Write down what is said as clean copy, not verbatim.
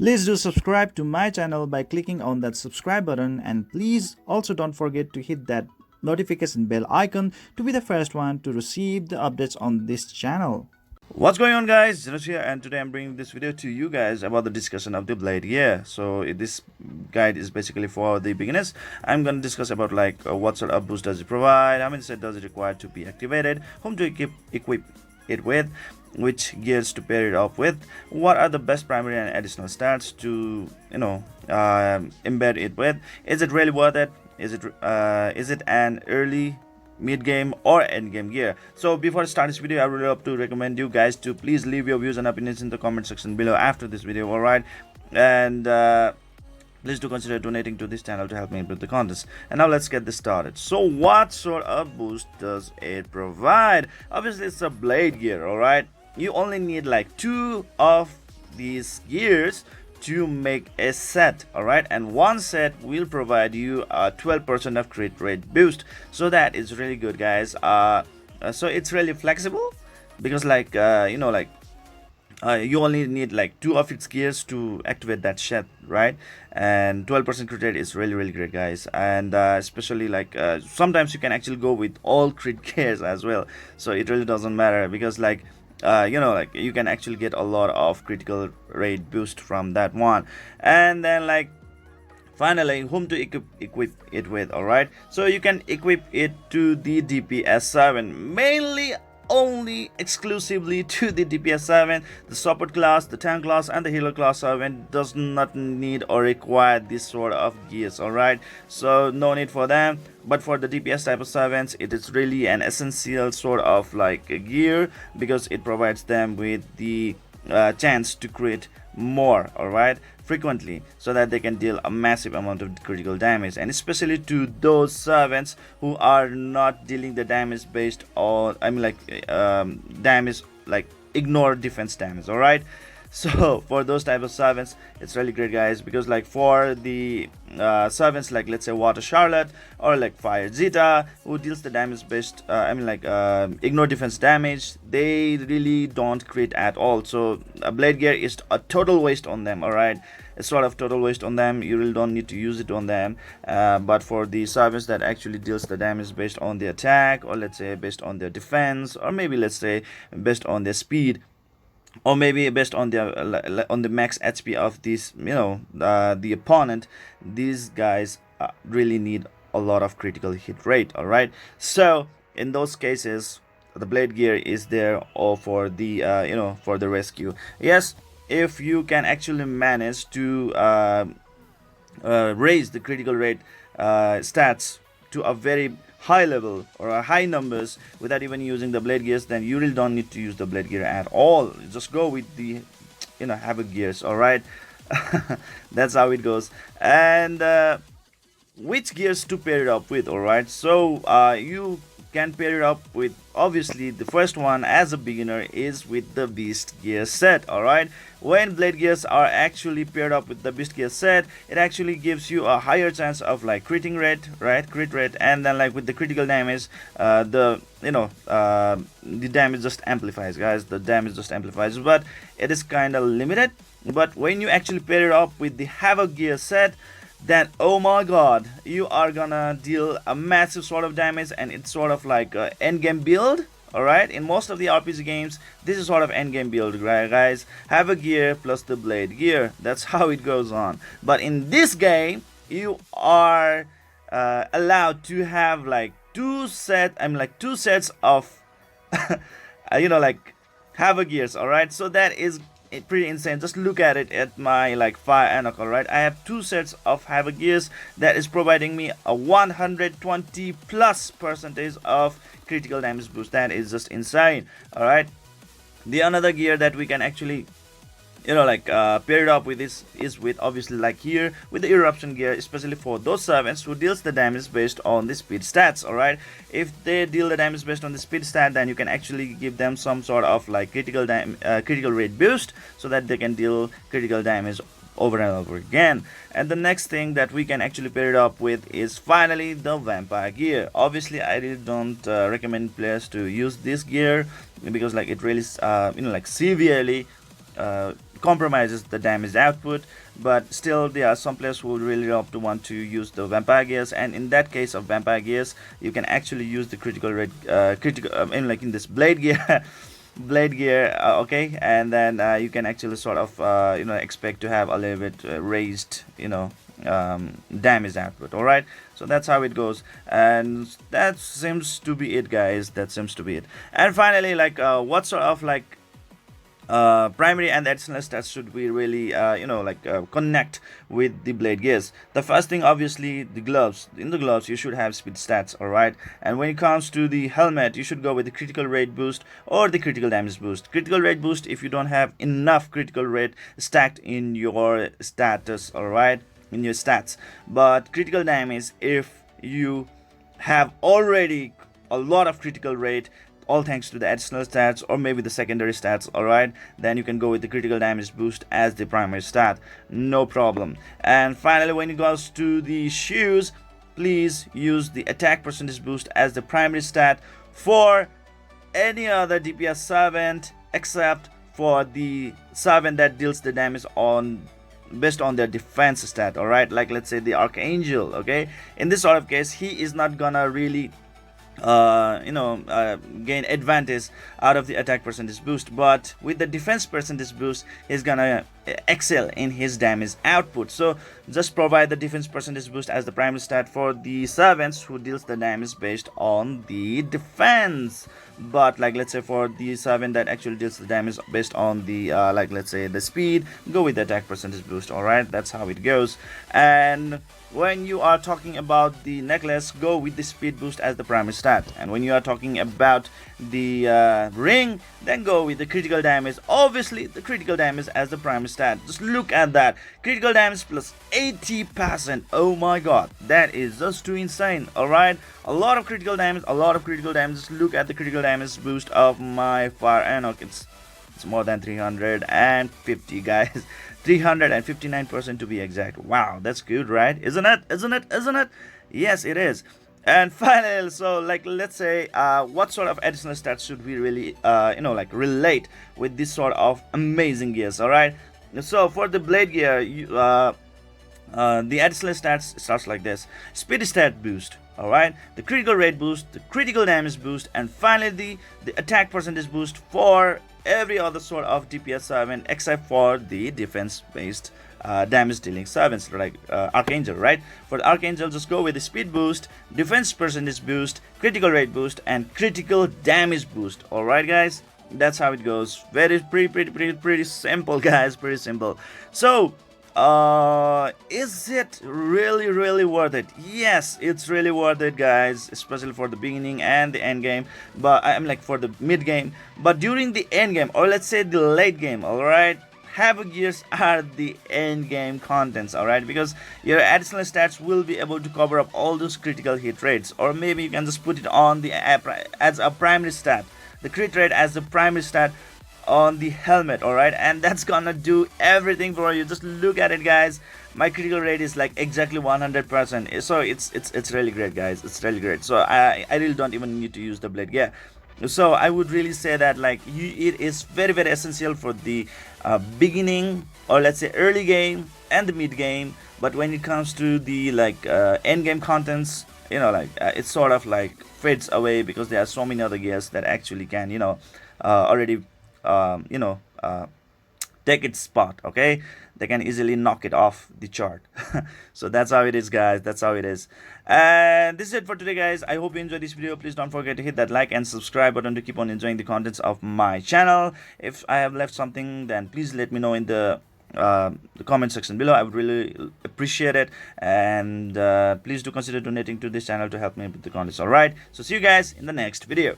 Please do subscribe to my channel by clicking on that subscribe button, and please also don't forget to hit that notification bell icon to be the first one to receive the updates on this channel. What's going on, guys? Zennosh here, and today I'm bringing this video to you guys about the discussion of the blade gear. So this guide is basically for the beginners. I'm gonna discuss about like what sort of boost does it provide, how many set does it require to be activated, whom to equip it with, which gears to pair it up with, what are the best primary and additional stats to embed it with, is it really worth it, is it an early mid game or end game gear. So before I start this video, I would love to recommend you guys to please leave your views and opinions in the comment section below after this video. All right, and please do consider donating to this channel to help me improve the contest. And now let's get this started. So what sort of boost does it provide? Obviously it's a blade gear. All right, you only need like 2 of these gears to make a set. All right, and one set will provide you a 12% of crit rate boost, so that is really good, guys. So it's really flexible because like you only need like 2 of its gears to activate that set, right? And 12% crit rate is really great, guys. And especially like sometimes you can actually go with all crit gears as well, so it really doesn't matter because like you can actually get a lot of critical rate boost from that one. And then like finally, whom to equip it with. All right, so you can equip it to the DPS 7, mainly only exclusively to the DPS 7. The support class, the tank class, and the healer class 7 does not need or require this sort of gears. All right, so no need for them. But for the DPS type of 7s, it is really an essential sort of like a gear because it provides them with the chance to crit more, all right, frequently, so that they can deal a massive amount of critical damage. And especially to those servants who are not dealing the damage based on damage like ignore defense damage. All right, so for those type of servants, it's really great, guys, because like for the servants like let's say Water Charlotte or like Fire Zeta, who deals the damage based ignore defense damage, they really don't crit at all. So a blade gear is a total waste on them. All right, it's sort of total waste on them. You really don't need to use it on them. But for the servants that actually deals the damage based on the attack, or let's say based on their defense, or maybe let's say based on their speed, or maybe based on the max HP of this the opponent, these guys really need a lot of critical hit rate. All right, so in those cases the blade gear is there all for the for the rescue. Yes, if you can actually manage to raise the critical rate stats to a very high level or a high numbers without even using the blade gears, then you really don't need to use the blade gear at all. Just go with the havoc gears. All right, that's how it goes. And which gears to pair it up with? All right, so you can pair it up with, obviously the first one as a beginner is with the beast gear set. All right, when blade gears are actually paired up with the beast gear set, it actually gives you a higher chance of like critting rate, right, crit rate. And then like with the critical damage, the damage just amplifies, guys. The damage just amplifies, but it is kind of limited. But when you actually pair it up with the havoc gear set, then oh my god, you are gonna deal a massive sort of damage, and it's sort of like a end game build. All right, in most of the RPG games, this is sort of end game build, right, guys? Have a gear plus the blade gear, that's how it goes on. But in this game, you are allowed to have like two sets of like havoc gears. All right, so that is pretty insane. Just look at it at my like fire Enoch. All right, I have 2 sets of havoc gears that is providing me a 120 plus percentage of critical damage boost. That is just insane. All right, the another gear that we can actually paired up with this is with, obviously like here with the eruption gear, especially for those servants who deals the damage based on the speed stats. All right, if they deal the damage based on the speed stat, then you can actually give them some sort of like critical rate boost, so that they can deal critical damage over and over again. And the next thing that we can actually pair it up with is finally the vampire gear. Obviously I really don't recommend players to use this gear because like it really severely compromises the damage output, but still there are some players who would really love to want to use the vampire gears, and in that case of vampire gears you can actually use the critical rate in this blade gear blade gear, okay, and then you can actually sort of expect to have a little bit raised damage output. All right, so that's how it goes, and that seems to be it, guys. That seems to be it. And finally, like what sort of like primary and additional stats should we really connect with the blade gears? The first thing, obviously, the gloves. In the gloves you should have speed stats. All right, and when it comes to the helmet, you should go with the critical rate boost or the critical damage boost. Critical rate boost if you don't have enough critical rate stacked in your status, all right, in your stats. But critical damage if you have already a lot of critical rate, all thanks to the additional stats or maybe the secondary stats, all right, then you can go with the critical damage boost as the primary stat, no problem. And finally, when it goes to the shoes, please use the attack percentage boost as the primary stat for any other DPS servant except for the servant that deals the damage on based on their defense stat. All right, like let's say the Archangel. Okay, in this sort of case, he is not gonna really gain advantage out of the attack percentage boost, but with the defense percentage boost he's gonna excel in his damage output. So just provide the defense percentage boost as the primary stat for the servants who deals the damage based on the defense. But like let's say for the servant that actually deals the damage based on the like let's say the speed, go with the attack percentage boost. All right, that's how it goes. And when you are talking about the necklace, go with the speed boost as the primary stat. And when you are talking about the ring, then go with the critical damage, obviously the critical damage as the primary stat. Just look at that, critical damage plus 80%. Oh my god, that is just too insane. All right, a lot of critical damage, a lot of critical damage. Just look at the critical damage boost of my Fire Enoch. It's more than 350, guys. 359% to be exact. Wow, that's good, right? Isn't it? Isn't it? Isn't it? Yes, it is. And finally, so like let's say what sort of additional stats should we really relate with this sort of amazing gears? All right, so for the blade gear, the additional stats starts like this: speed stat boost, all right, the critical rate boost, the critical damage boost, and finally the attack percentage boost for every other sort of DPS servant except for the defense based damage dealing servants like Archangel, right? For the Archangel, just go with the speed boost, defense percentage boost, critical rate boost, and critical damage boost. All right, guys, that's how it goes. Very pretty simple, guys, pretty simple. So is it really worth it? Yes, it's really worth it, guys, especially for the beginning and the end game, but I'm like for the mid game. But during the end game, or let's say the late game, all right, Havoc gears are the end game contents, all right, because your additional stats will be able to cover up all those critical hit rates, or maybe you can just put it on the as a primary stat, the crit rate as the primary stat on the helmet. All right, and that's gonna do everything for you. Just look at it, guys. My critical rate is like exactly 100%, so it's really great, guys. It's really great. So I really don't even need to use the blade gear. So I would really say that like it is very essential for the beginning, or let's say early game and the mid game. But when it comes to the like end game contents, it sort of like fades away because there are so many other gears that actually can already take its spot. Okay, they can easily knock it off the chart. So that's how it is, guys. That's how it is. And this is it for today, guys. I hope you enjoyed this video. Please don't forget to hit that like and subscribe button to keep on enjoying the contents of my channel. If I have left something, then please let me know in the comment section below. I would really appreciate it. And please do consider donating to this channel to help me with the contents. All right, so see you guys in the next video.